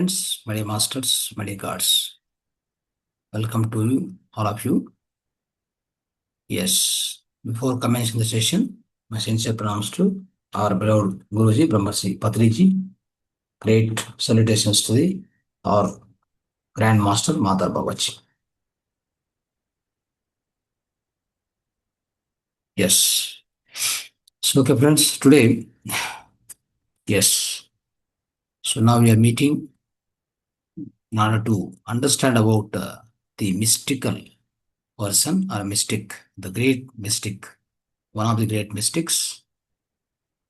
friends, my dear masters, my dear gods. Welcome to you, all of you. Yes, before commencing the session, my sincere pronouns to our beloved Guruji, Brahmarshi Patriji. Great salutations to our Grand Master, Madhar Babaji. Yes. So, okay, friends, today, yes. So now we are meeting in order to understand about the mystical person or mystic, the great mystic, one of the great mystics.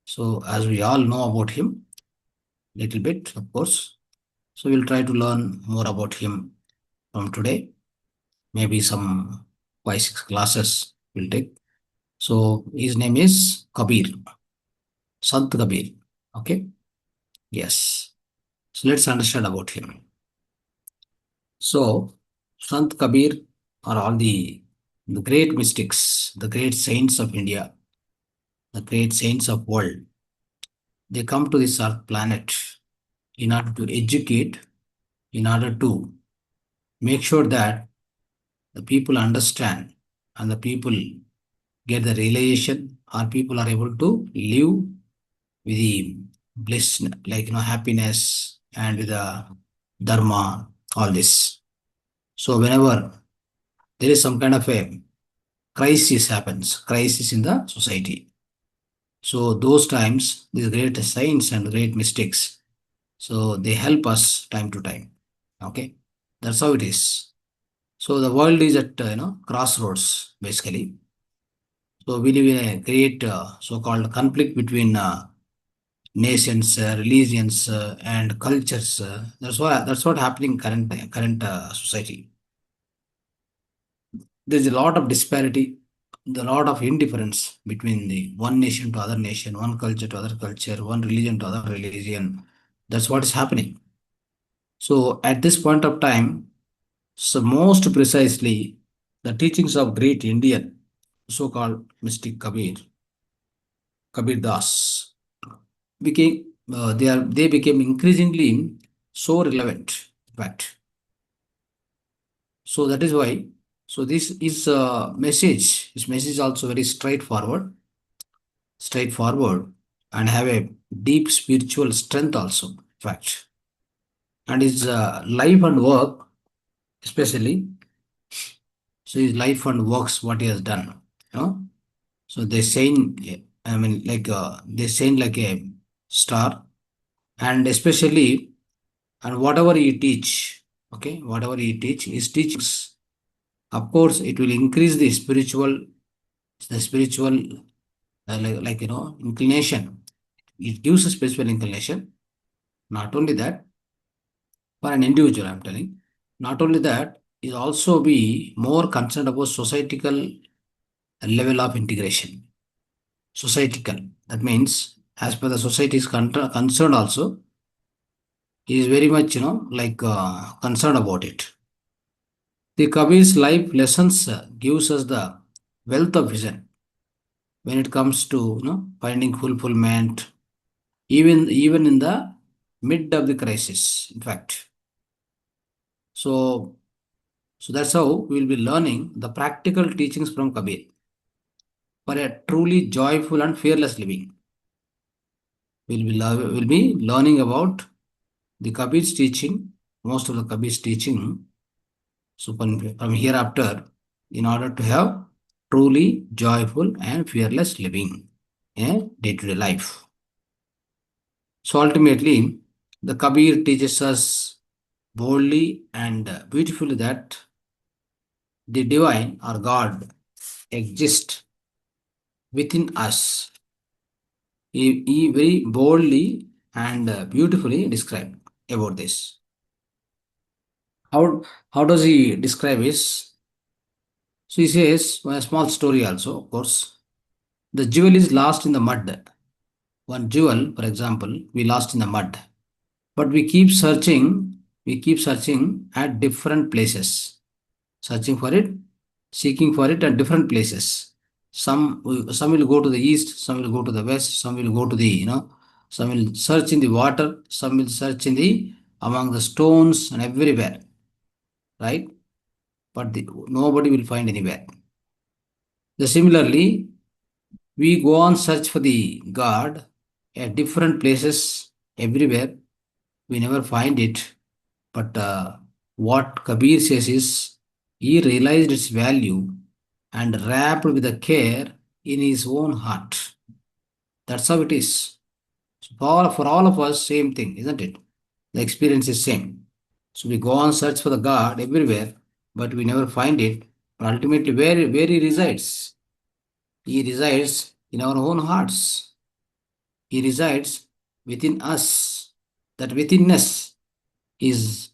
So as we all know about him, little bit, of course. So we'll try to learn more about him from today. Maybe some 5-6 classes we'll take. So his name is Kabir, Sant Kabir. Okay. Yes. So let's understand about him. So Sant Kabir are all the great mystics, the great saints of India, the great saints of world. They come to this earth planet in order to educate, in order to make sure that the people understand and the people get the realization, or people are able to live with the bliss, like happiness, and with the dharma, all this. So whenever there is some kind of a crisis in the society, so those times these great saints and great mystics, so they help us time to time. Okay, that's how it is. So the world is at crossroads basically. So we live in a great so-called conflict between nations, religions, and cultures. That's what happening current society. There's a lot of disparity, a lot of indifference between the one nation to other nation, one culture to other culture, one religion to other religion. That's what is happening. So at this point of time, so most precisely, the teachings of great Indian, so-called mystic Kabir Das, they became increasingly so relevant. In fact, so that is why. So this is message. This message is also very straightforward, and have a deep spiritual strength also. In fact, and his life and work, especially. So his life and works, what he has done. You know. So they shine. I mean, like they shine like a star, and especially, and whatever he teach, okay, whatever he teach, his teachings, of course, it will increase the spiritual, inclination. It gives a spiritual inclination. Not only that, for an individual, I'm telling. Not only that, is also be more concerned about societal level of integration. Societal. That means, as per the society is concerned, also, he is very much, concerned about it. The Kabir's life lessons gives us the wealth of vision when it comes to finding fulfillment, even in the mid of the crisis. In fact, so that's how we will be learning the practical teachings from Kabir for a truly joyful and fearless living. We'll be learning about the Kabir's teaching, most of the Kabir's teaching. So from hereafter, in order to have truly joyful and fearless living in day-to-day life. So ultimately, the Kabir teaches us boldly and beautifully that the divine or God exists within us. He very boldly and beautifully described about this. How does he describe this? So he says, a small story also, of course. The jewel is lost in the mud. One jewel, for example, we lost in the mud. But we keep searching at different places, searching for it, seeking for it at different places. Some will go to the east, some will go to the west, some will go to the, some will search in the water, some will search in the among the stones and everywhere, right? But nobody will find anywhere. Similarly, we go on search for the God at different places everywhere. We never find it. But what Kabir says is he realized its value and wrapped with a care in his own heart. That's how it is. So for all of us, same thing, isn't it? The experience is same. So we go on search for the God everywhere, but we never find it. But ultimately, where he resides? He resides in our own hearts. He resides within us. That withinness is,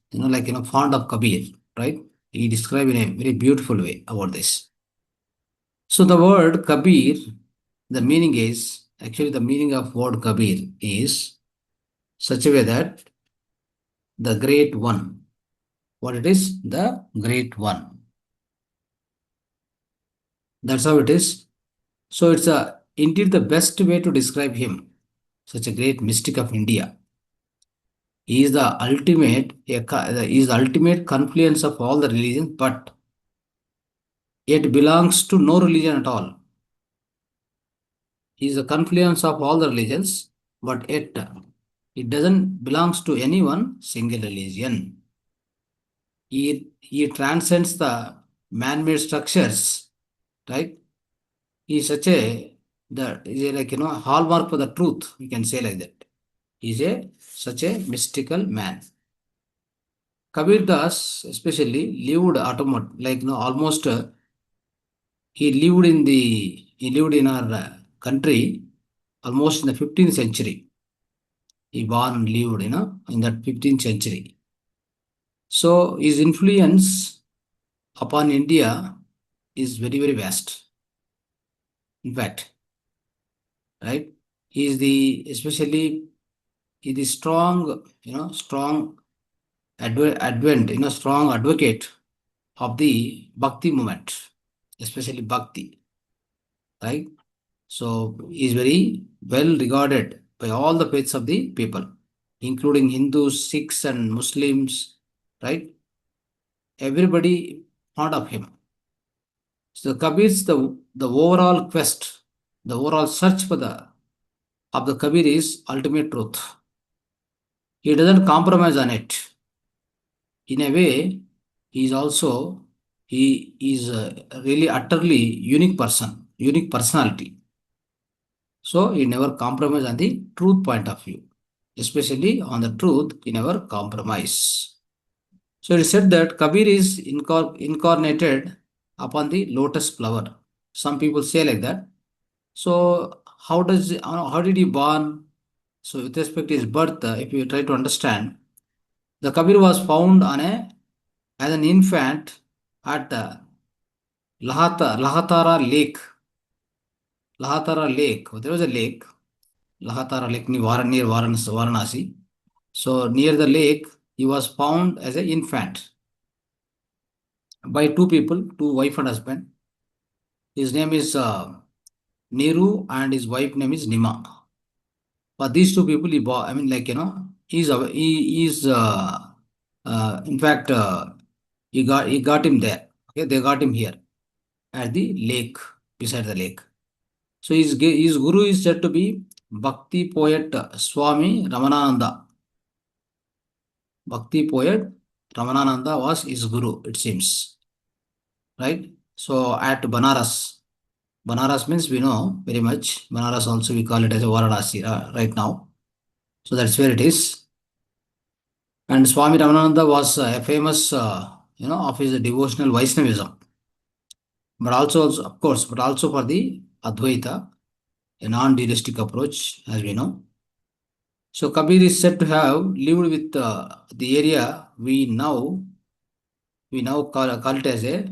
fond of Kabir, right? He described in a very beautiful way about this. So the word Kabir, the meaning is, actually the meaning of word Kabir is such a way that the great one. What it is? The great one. That's how it is. So it's indeed the best way to describe him, such a great mystic of India. He is the ultimate confluence of all the religions, but yet belongs to no religion at all. He is the confluence of all the religions, but yet it doesn't belongs to any one single religion. He transcends the man-made structures, right? He is such a hallmark for the truth. We can say like that. He is such a mystical man. Kabir Das especially lived almost he lived in our country almost in the 15th century. He born and lived, in that 15th century. So his influence upon India is very, very vast. In fact, right? He is the strong, strong advocate of the Bhakti movement, especially Bhakti, right? So he is very well regarded by all the faiths of the people, including Hindus, Sikhs, and Muslims, right? Everybody fond of him. So Kabir's the overall quest, the overall search for of the Kabir is ultimate truth. He doesn't compromise on it. In a way, he is a really utterly unique person, unique personality. So he never compromise on the truth point of view, especially on the truth, he never compromise. So it is said that Kabir is incarnated upon the lotus flower. Some people say like that. So how did he born? So with respect to his birth, if you try to understand, the Kabir was found as an infant at Lahatara Lake. Lahatara Lake. There was a lake, Lahatara Lake near Varanasi. So near the lake, he was found as an infant by two people, two wife and husband. His name is Neru and his wife name is Nima. For these two people, he bought, he is in fact he got him there. Okay, they got him here at the lake, beside the lake. So his guru is said to be Bhakti poet Swami Ramananda. Bhakti poet Ramananda was his guru, it seems. Right? So at Banaras. Banaras means we know very much. Banaras also we call it as a Varanasi right now. So that's where it is. And Swami Ramananda was a famous, of his devotional Vaishnavism. But also, of course, but also for the Advaita, a non-dualistic approach, as we know. So Kabir is said to have lived with the area we now call it as a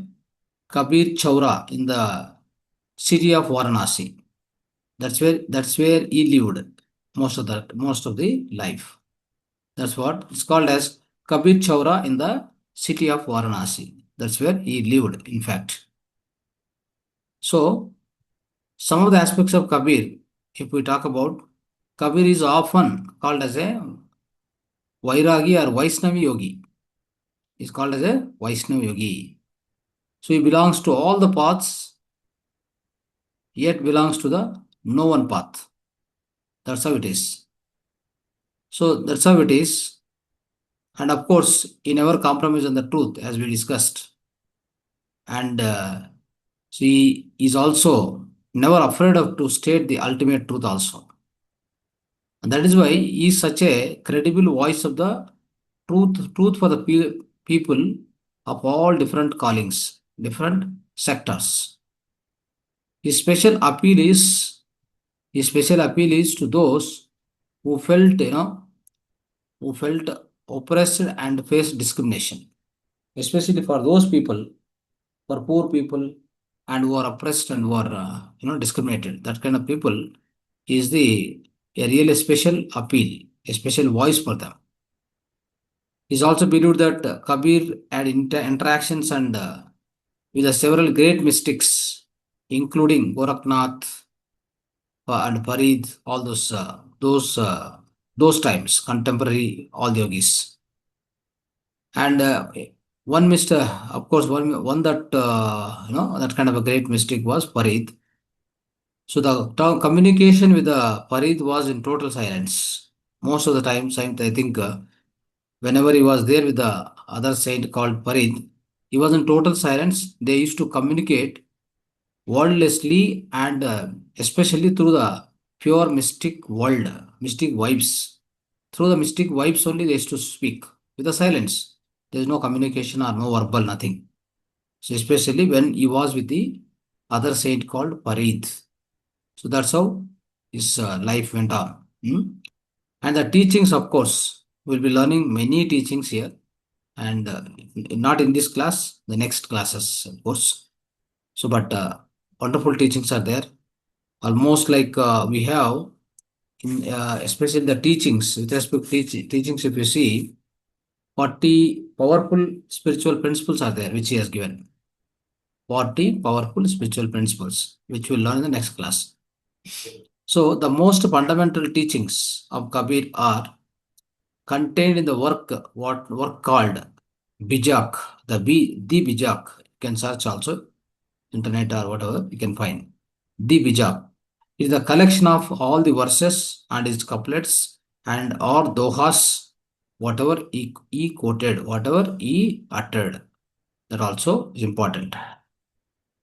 Kabir Chaura in the city of Varanasi. That's where he lived most of the life. That's what it's called as Kabir Chaura in the city of Varanasi. That's where he lived, in fact. So some of the aspects of Kabir, if we talk about, Kabir is often called as a Vairagi or Vaishnavi yogi. Is called as a Vaishnav yogi. So he belongs to all the paths, yet belongs to the no one path. That's how it is. So that's how it is. And of course, he never compromised on the truth, as we discussed. And he is also never afraid of to state the ultimate truth also. And that is why he is such a credible voice of the truth for the people of all different callings, different sectors. His special appeal is his special appeal is to those who felt, who felt oppressed and faced discrimination, especially for those people, for poor people, and who are oppressed and who are, discriminated. That kind of people is the a really special appeal, a special voice for them. It is also believed that Kabir had interactions and with the several great mystics, including Goraknath and Farid, all those times, contemporary all the yogis. And one Mister, of course, one that that kind of a great mystic was Farid. So the communication with the Farid was in total silence. Most of the times, I think whenever he was there with the other saint called Farid, he was in total silence. They used to communicate wordlessly and especially through the pure mystic world, mystic vibes. Through the mystic vibes only they used to speak with the silence. There is no communication or no verbal, nothing. So especially when he was with the other saint called Parid. So that's how his life went on. And the teachings, of course, we'll be learning many teachings here. And not in this class, the next classes, of course. So, but wonderful teachings are there. Almost like we have, in especially the teachings, with respect to teachings, if you see, 40 powerful spiritual principles are there, which he has given. 40 powerful spiritual principles, which we'll learn in the next class. So, the most fundamental teachings of Kabir are contained in the work called Bijak, the Bijak. You can search also, internet or whatever, you can find. The Bijak is the collection of all the verses and its couplets and or dohas, whatever he quoted, whatever he uttered. That also is important.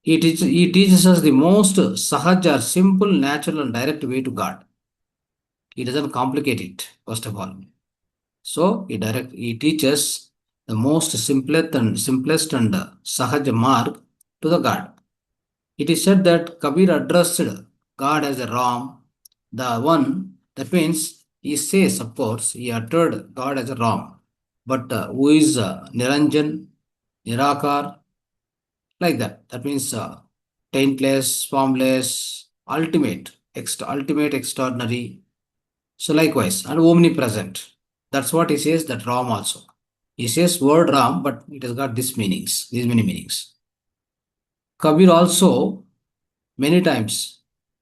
He teaches us the most sahaja, simple, natural, and direct way to God. He doesn't complicate it, first of all. So he teaches the most simplest and sahaja marg to the God. It is said that Kabir addressed God as a Ram, the one, that means he says, of course, he uttered God as a Ram, but who is Niranjan, Nirakar, like that. That means taintless, formless, ultimate, extraordinary. So likewise, and omnipresent. That's what he says, that Ram also. He says word Ram, but it has got these many meanings. Kabir also many times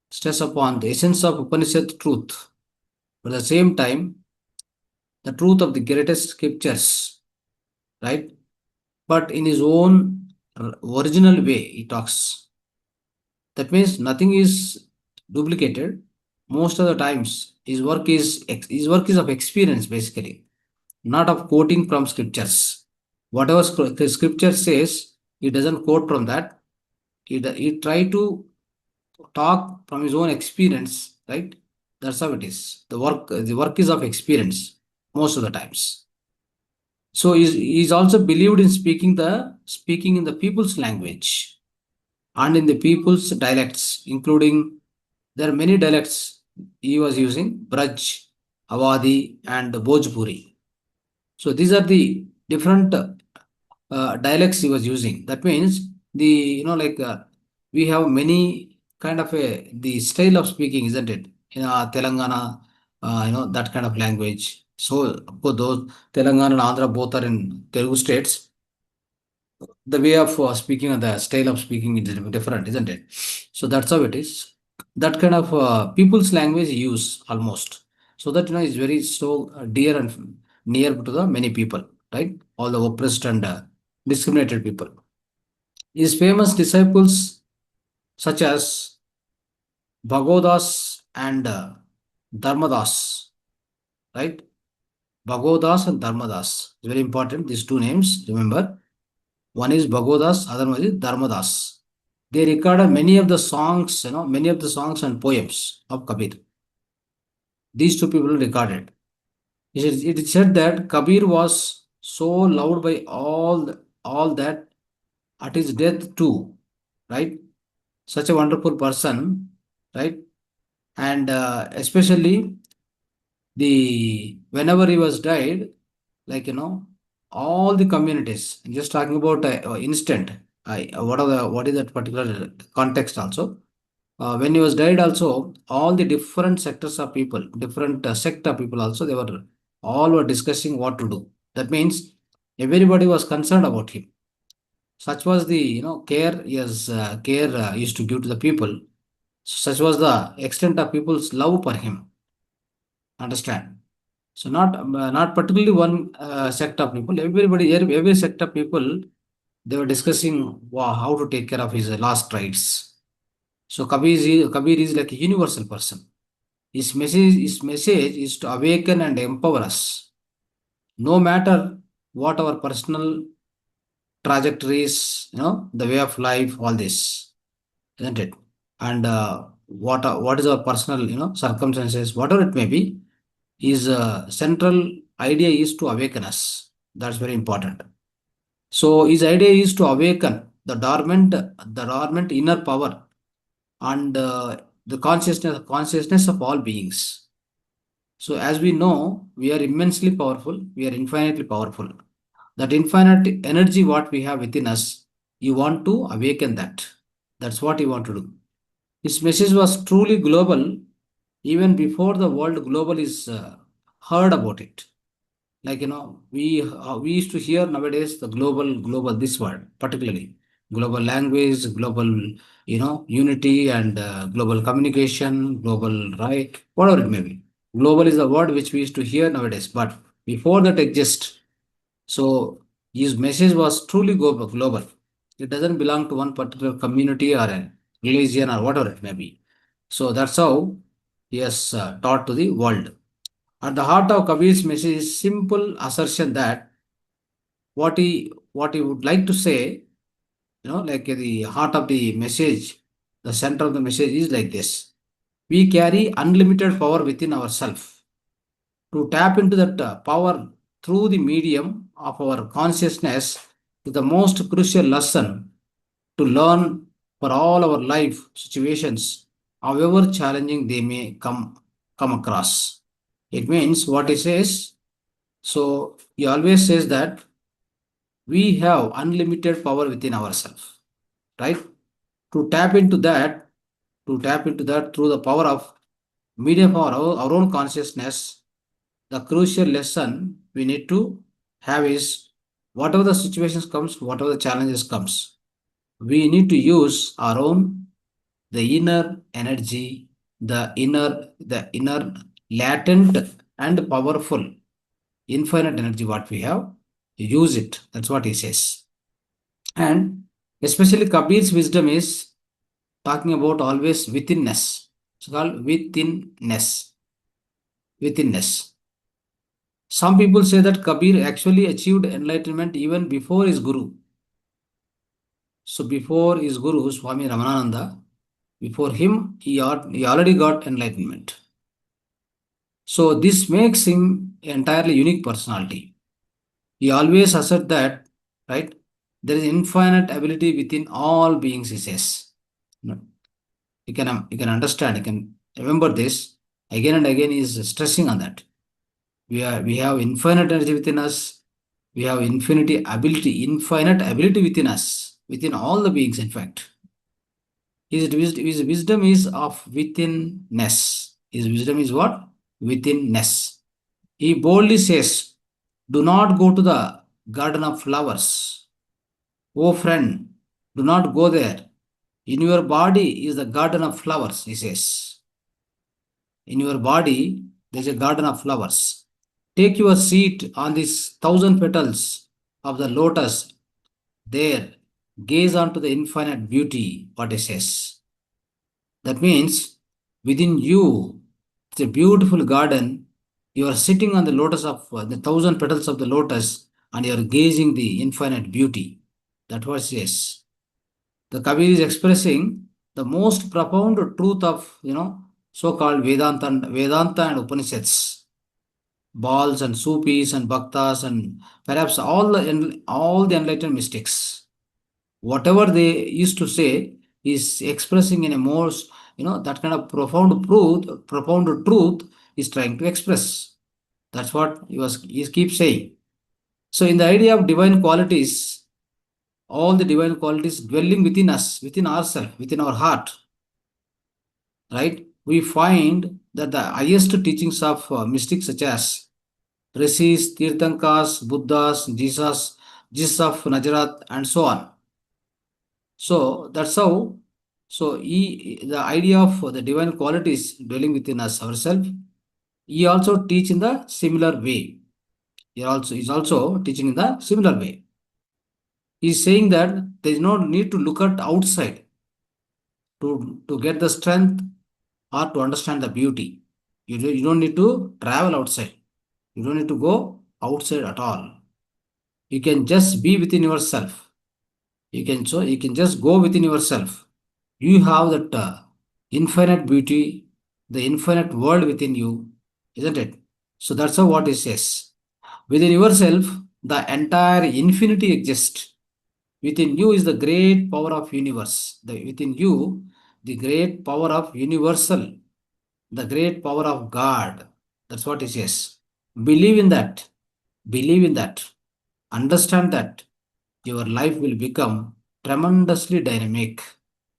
stress upon the essence of Upanishad truth, but at the same time, the truth of the greatest scriptures, right? But in his own original way, he talks. That means nothing is duplicated. Most of the times, his work is of experience, basically, not of quoting from scriptures. Whatever the scripture says, he doesn't quote from that. He try to talk from his own experience, right? That's how it is. The work is of experience most of the times. So he's also believed in speaking in the people's language and in the people's dialects, including there are many dialects he was using: Braj, Awadhi, and Bhojpuri. So these are the different dialects he was using. That means we have many kind of the style of speaking, isn't it? In Telangana, that kind of language. So of course, those Telangana and Andhra both are in Telugu states. The way of speaking and the style of speaking is different, isn't it? So that's how it is. That kind of people's language use almost. So that is very so dear and near to the many people, right? All the oppressed and discriminated people. His famous disciples, such as Bhagodas and Dharmadas, right? Bhagodas and Dharmadas. It's very important, these two names, remember. One is Bhagodas, other one is Dharmadas. They recorded many of the songs, many of the songs and poems of Kabir. These two people recorded. It is said that Kabir was so loved by all that at his death too, right? Such a wonderful person, right? And especially the whenever he was died, like all the communities. I'm just talking about instant. What is that particular context also? When he was died, also all the different sectors of people, different sect of people, also they were all were discussing what to do. That means everybody was concerned about him. Such was the care used to give to the people. Such was the extent of people's love for him. Understand? So not particularly one sect of people. Every sect of people, they were discussing how to take care of his last rites. So Kabir is like a universal person. His message is to awaken and empower us, no matter what our personal trajectories, the way of life, all this, isn't it? And what is our personal, circumstances, whatever it may be, his central idea is to awaken us. That's very important. So his idea is to awaken the dormant inner power and the consciousness of all beings. So as we know, we are immensely powerful. We are infinitely powerful. That infinite energy, what we have within us, you want to awaken that. That's what you want to do. His message was truly global, even before the world global is heard about it. Like we used to hear nowadays the global this word particularly global language, global unity and global communication, global right, whatever it may be. Global is the word which we used to hear nowadays, but before that exist. So his message was truly global. It doesn't belong to one particular community or a religion or whatever it may be. So that's how he has taught to the world. At the heart of Kabir's message is simple assertion that what he would like to say, like the heart of the message, the center of the message is like this. We carry unlimited power within ourselves. To tap into that power through the medium of our consciousness is the most crucial lesson to learn for all our life situations, however challenging they may come across. It means what he says. So he always says that we have unlimited power within ourselves, right? To tap into that, through the power of medium of our own consciousness, the crucial lesson we need to have is whatever the situations comes, whatever the challenges comes, we need to use our own the inner energy, the inner latent and powerful infinite energy what we have, use it. That's what he says. And especially Kabir's wisdom is talking about always withinness. It's called withinness. Some people say that Kabir actually achieved enlightenment even before his guru. So before his guru, Swami Ramananda, before him, he already got enlightenment. So this makes him entirely unique personality. He always assert that, right? There is infinite ability within all beings, he says. No. You can understand, you can remember this. Again and again, he is stressing on that. We have infinite energy within us. We have infinite ability within us, within all the beings, in fact. His wisdom is of withinness. His wisdom is what? Withinness. He boldly says, do not go to the garden of flowers. Oh friend, do not go there. In your body is the garden of flowers, he says. In your body, there is a garden of flowers. Take your seat on these 1,000 petals of the lotus. There, gaze onto the infinite beauty, what it says. That means within you, it's a beautiful garden. You are sitting on the lotus of the 1,000 petals of the lotus and you are gazing the infinite beauty. That was yes. The Kabir is expressing the most profound truth of so-called Vedanta and Upanishads. Balls and Sufis and Bhaktas and perhaps all the enlightened mystics. Whatever they used to say is expressing in a most that kind of profound truth is trying to express. That's what he keeps saying. So in the idea of divine qualities, all the divine qualities dwelling within us, within ourselves, within our heart, right? We find that the highest teachings of mystics such as Rishis, Tirthankas, Buddhas, Jesus of Nazareth, and so on. So that's how. So the idea of the divine qualities dwelling within us ourselves. He also teach in the similar way. He is also teaching in the similar way. He is saying that there is no need to look at outside to get the strength or to understand the beauty. You don't need to travel outside. You don't need to go outside at all. You can just be within yourself. You can just go within yourself. You have that infinite beauty, the infinite world within you, isn't it? So that's how what it says. Within yourself, the entire infinity exists. Within you is the great power of universe. Within you, the great power of universal, the great power of God. That's what it says. Believe in that. Believe in that. Understand that your life will become tremendously dynamic.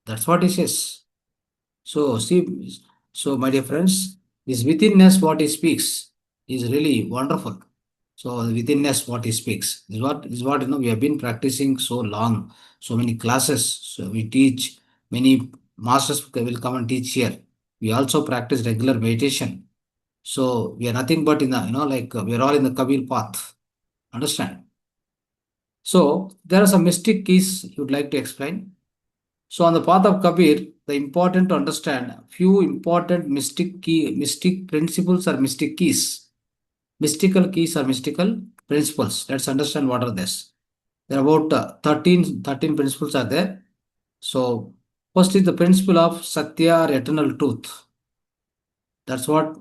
That's what it says. So, see, so my dear friends, this withinness what he speaks is really wonderful. So, withinness what he speaks is what we have been practicing so long, so many classes. So we teach many masters will come and teach here. We also practice regular meditation. So we are nothing but in the we are all in the Kabir path. Understand? So there are some mystic keys you would like to explain. So on the path of Kabir, the important to understand few important mystic principles or mystic keys. Mystical keys or mystical principles. Let's understand what are this. There are about 13 principles are there. So first is the principle of Satya or eternal truth. That's what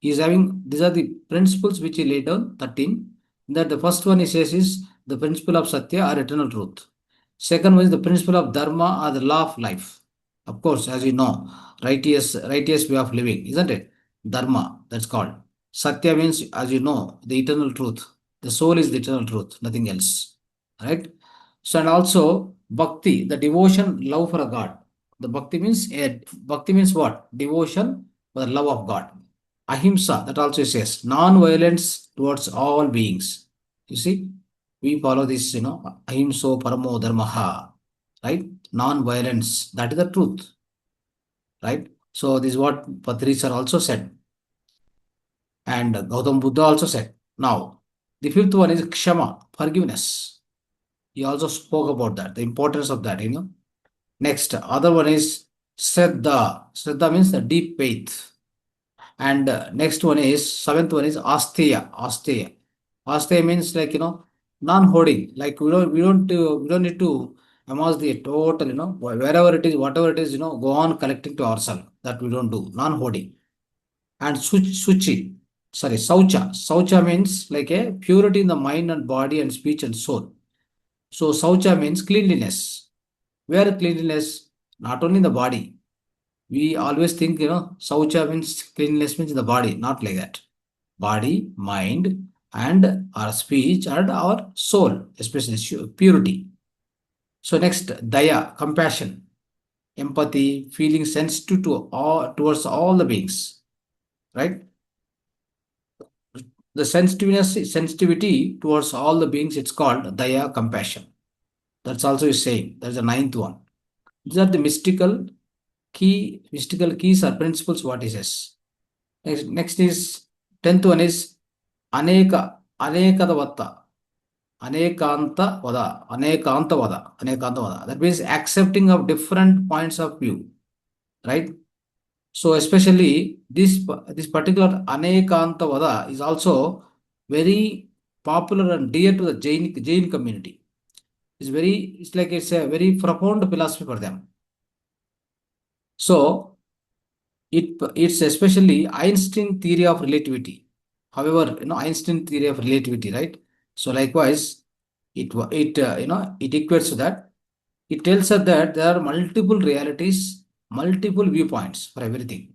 he's having. These are the principles which he laid down, 13. That the first one he says is the principle of Satya or eternal truth. Second one is the principle of Dharma or the law of life. Of course, as you know, righteous way of living, isn't it? Dharma, that's called. Satya means, as you know, the eternal truth. The soul is the eternal truth, nothing else. Right? So, and also bhakti, the devotion, love for a God. The bhakti means what? Devotion for the love of God. Ahimsa, that also says non-violence towards all beings. You see, we follow this, ahimso paramo dharmaha, right? Non-violence, that is the truth, right? So this is what Patrishar also said, and Gautam Buddha also said. Now, the fifth one is kshama, forgiveness. He also spoke about that, the importance of that. Next, other one is Shraddha. Shraddha means the deep faith. And next one is, seventh one is Asteya. Asteya. Asteya means non-hoarding. Like we don't need to amass the total, wherever it is, whatever it is, go on collecting to ourselves. That we don't do. Non-hoarding. And Suchi. Sorry, Saucha. Saucha means like a purity in the mind and body and speech and soul. So Saucha means cleanliness. Where cleanliness? Not only in the body. We always think, Saucha means cleanliness means in the body. Not like that. Body, mind, and our speech and our soul, especially purity. So next, Daya, compassion, empathy, feeling sensitive towards all the beings, right? The sensitivity towards all the beings, it's called Daya, compassion. That's also is saying. That's the ninth one. These are the mystical keys or principles what he says. Next is tenth one is anekadavatta, anekantavada. That means accepting of different points of view, right? So especially this particular anekantavada is also very popular and dear to the Jain community. It's a very profound philosophy for them. So it's especially Einstein theory of relativity. However, Einstein theory of relativity, right? So likewise, it equates to that. It tells us that there are multiple realities, multiple viewpoints for everything.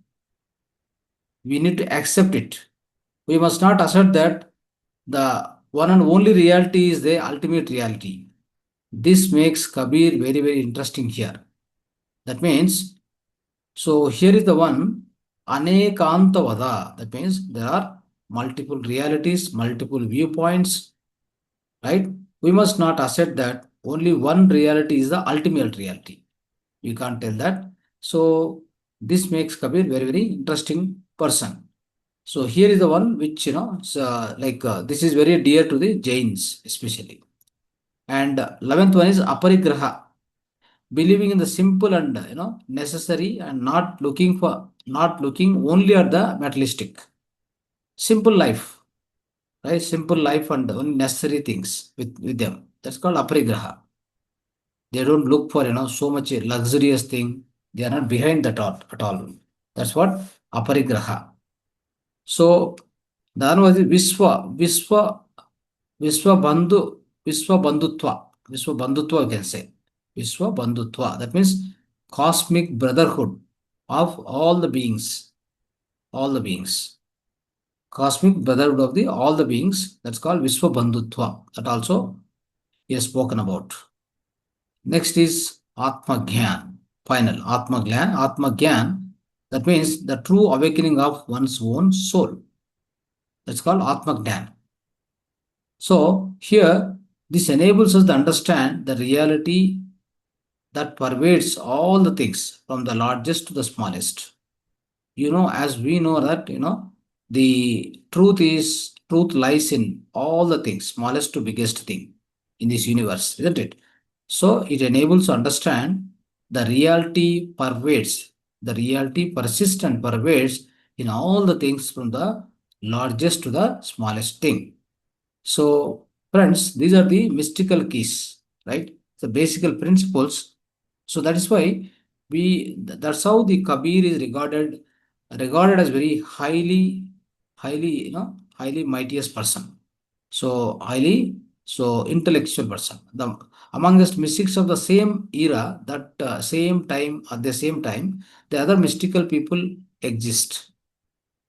We need to accept it. We must not assert that the one and only reality is the ultimate reality. This makes Kabir very, very interesting here. That means, so here is the one Anekantavada. That means there are multiple realities, multiple viewpoints, right? We must not assert that only one reality is the ultimate reality. You can't tell that. So this makes Kabir very, very interesting person. So here is the one which, this is very dear to the Jains especially. And 11th one is Aparigraha, believing in the simple and necessary and not looking only at the materialistic. Simple life, right? Simple life and only necessary things with them. That's called Aparigraha. They don't look for so much luxurious thing. They are not behind that at all. That's what Aparigraha. So the other was Vishwa Bandhutva. Vishwa Bandhutva, you can say. Vishwa Bandhutva. That means cosmic brotherhood of all the beings. All the beings. Cosmic brotherhood of all the beings. That's called Vishwa Bandhutva. That also he has spoken about. Next is Atma Gyan. Final. Atma Gyan. That means the true awakening of one's own soul. That's called Atma Gyan. So here, this enables us to understand the reality that pervades all the things from the largest to the smallest. As we know that, the truth lies in all the things, smallest to biggest thing in this universe, isn't it? So it enables to understand the reality persists and pervades in all the things from the largest to the smallest thing. So, friends, these are the mystical keys, right? The basic principles. So that is why that's how the Kabir is regarded as very highly mightiest person. So intellectual person. The amongst mystics of the same era, at the same time, the other mystical people exist.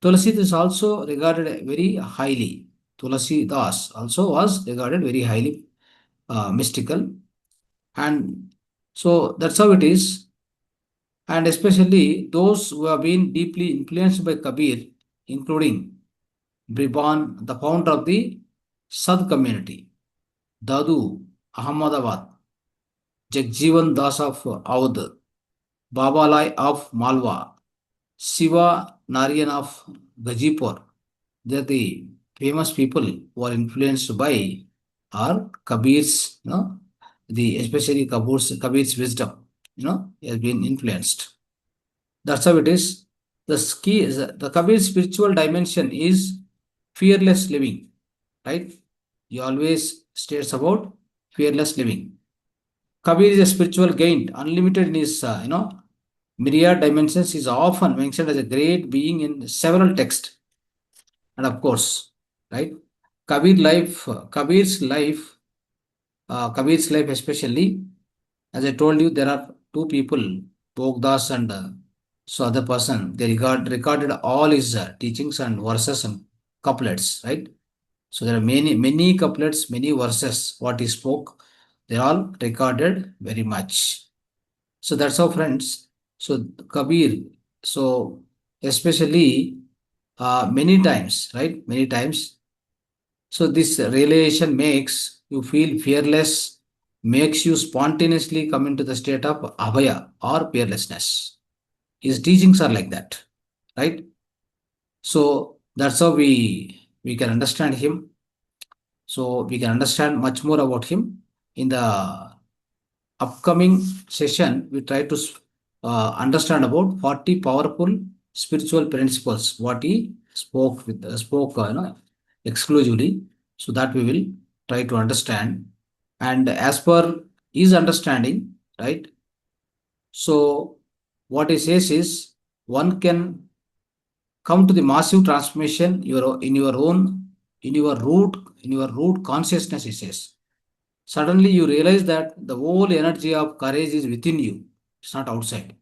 Tulsi is also regarded very highly. Tulsi Das also was regarded very highly mystical. And so that's how it is. And especially those who have been deeply influenced by Kabir, including Bribon, the founder of the Sad community, Dadu, Ahmedabad, Jagjivan Das of Audh, Babalai of Malwa, Shiva Narayan of Gajipur. They are the famous people who are influenced by our Kabir's, especially Kabir's wisdom, has been influenced. That's how it is. The key is the Kabir's spiritual dimension is fearless living, right? He always states about fearless living. Kabir is a spiritual gain, unlimited in his, myriad dimensions. Is often mentioned as a great being in several texts. And of course, right? Kabir's life especially, as I told you, there are two people, Bogdas and so other person. They recorded all his teachings and verses and couplets, right? So there are many couplets, many verses. What he spoke, they all recorded very much. So that's how, friends. So Kabir. So especially many times, right? Many times. So this realization makes you feel fearless, makes you spontaneously come into the state of abhaya or fearlessness. His teachings are like that, right? So that's how we we can understand him. So we can understand much more about him in the upcoming session. We try to understand about 40 powerful spiritual principles. What he spoke exclusively. So that we will try to understand. And as per his understanding, right? So what he says is one can come to the massive transformation in your root consciousness, he says. Suddenly you realize that the whole energy of courage is within you. It's not outside.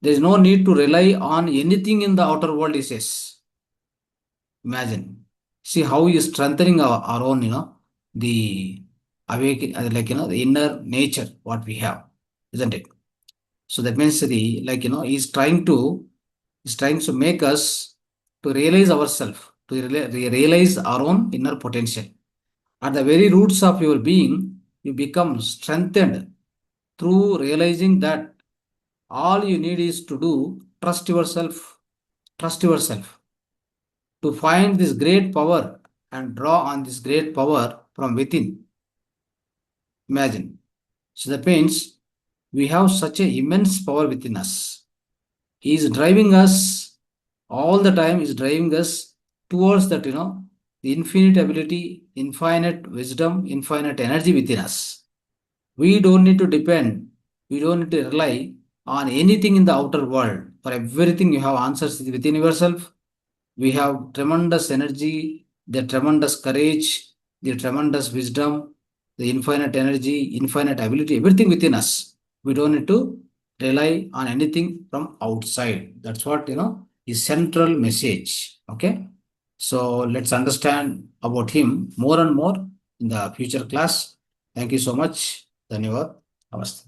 There is no need to rely on anything in the outer world, he says. Imagine. See how he is strengthening our own, the awakening, the inner nature, what we have, isn't it? So that means he's trying to make us to realize ourselves, to realize our own inner potential. At the very roots of your being, you become strengthened through realizing that all you need is to do trust yourself to find this great power and draw on this great power from within. Imagine. So that means we have such an immense power within us. He is driving us all the time, is driving us towards that, the infinite ability, infinite wisdom, infinite energy within us. We don't need to depend, we don't need to rely on anything in the outer world. For everything, you have answers within yourself. We have tremendous energy, the tremendous courage, the tremendous wisdom, the infinite energy, infinite ability, everything within us. We don't need to rely on anything from outside. That's what, is central message. Okay. So let's understand about him more and more in the future class. Thank you so much. Dhanyavad. Namaste.